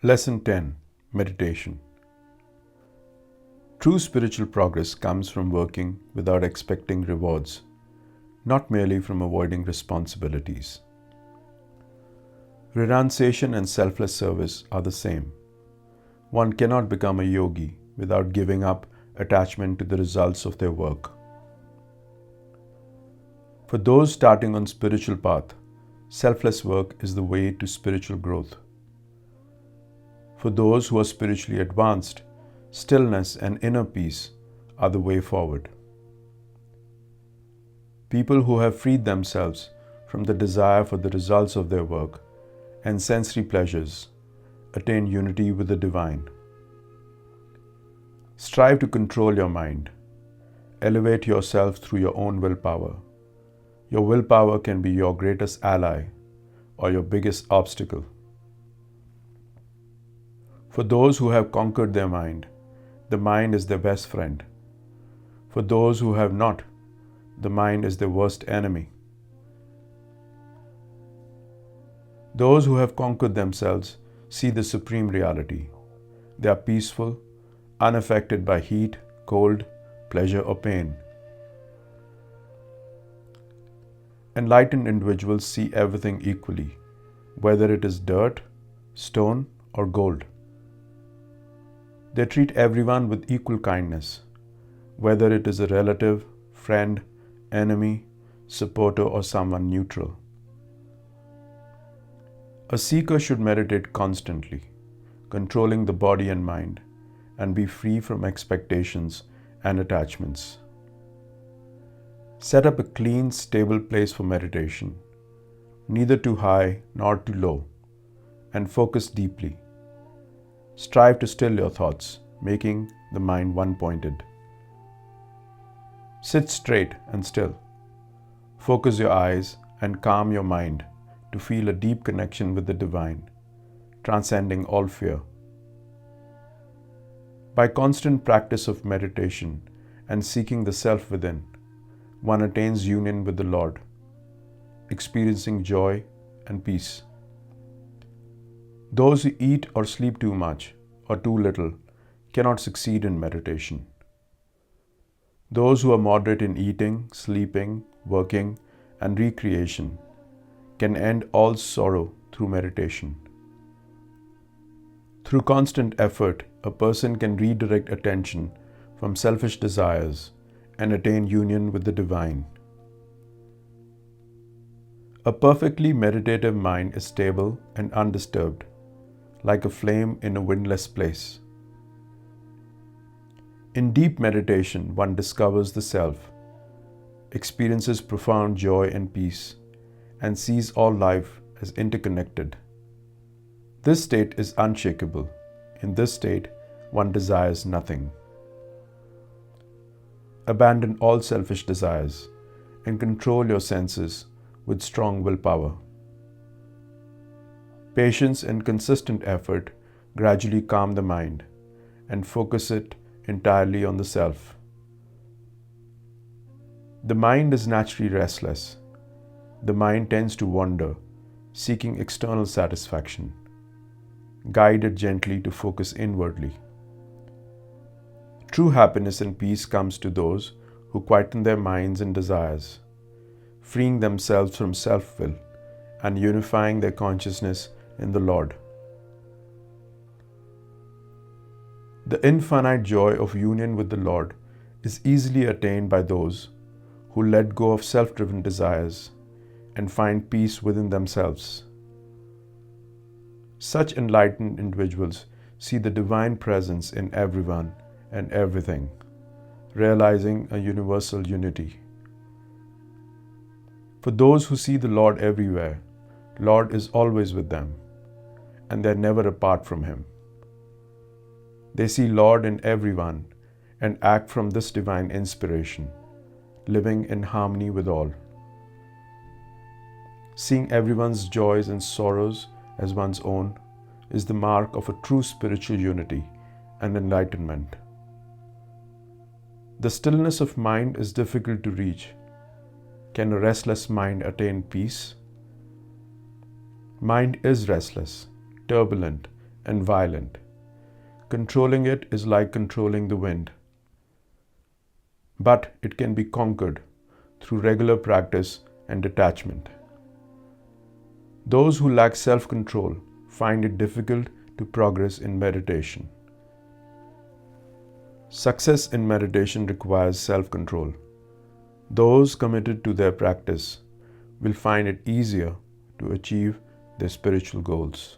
Lesson 10. Meditation. True spiritual progress comes from working without expecting rewards, not merely from avoiding responsibilities. Renunciation and selfless service are the same. One cannot become a yogi without giving up attachment to the results of their work. For those starting on spiritual path, selfless work is the way to spiritual growth. For those who are spiritually advanced, stillness and inner peace are the way forward. People who have freed themselves from the desire for the results of their work and sensory pleasures attain unity with the divine. Strive to control your mind. Elevate yourself through your own willpower. Your willpower can be your greatest ally or your biggest obstacle. For those who have conquered their mind, the mind is their best friend. For those who have not, the mind is their worst enemy. Those who have conquered themselves see the supreme reality. They are peaceful, unaffected by heat, cold, pleasure, or pain. Enlightened individuals see everything equally, whether it is dirt, stone, or gold. They treat everyone with equal kindness, whether it is a relative, friend, enemy, supporter, or someone neutral. A seeker should meditate constantly, controlling the body and mind, and be free from expectations and attachments. Set up a clean, stable place for meditation, neither too high nor too low, and focus deeply. Strive to still your thoughts, making the mind one-pointed. Sit straight and still. Focus your eyes and calm your mind to feel a deep connection with the divine, transcending all fear. By constant practice of meditation and seeking the self within, one attains union with the Lord, experiencing joy and peace. Those who eat or sleep too much or too little cannot succeed in meditation. Those who are moderate in eating, sleeping, working, and recreation can end all sorrow through meditation. Through constant effort, a person can redirect attention from selfish desires and attain union with the divine. A perfectly meditative mind is stable and undisturbed, like a flame in a windless place. In deep meditation, one discovers the self, experiences profound joy and peace, and sees all life as interconnected. This state is unshakable. In this state, one desires nothing. Abandon all selfish desires and control your senses with strong willpower. Patience and consistent effort gradually calm the mind and focus it entirely on the self. The mind is naturally restless. The mind tends to wander, seeking external satisfaction. Guide it gently to focus inwardly. True happiness and peace comes to those who quieten their minds and desires, freeing themselves from self-will and unifying their consciousness in the Lord. The infinite joy of union with the Lord is easily attained by those who let go of self-driven desires and find peace within themselves. Such enlightened individuals see the divine presence in everyone and everything, realizing a universal unity. For those who see the Lord everywhere, Lord is always with them, and they are never apart from Him. They see Lord in everyone and act from this divine inspiration, living in harmony with all. Seeing everyone's joys and sorrows as one's own is the mark of a true spiritual unity and enlightenment. The stillness of mind is difficult to reach. Can a restless mind attain peace? Mind is restless, turbulent, and violent. Controlling it is like controlling the wind. But it can be conquered through regular practice and detachment. Those who lack self-control find it difficult to progress in meditation. Success in meditation requires self-control. Those committed to their practice will find it easier to achieve their spiritual goals.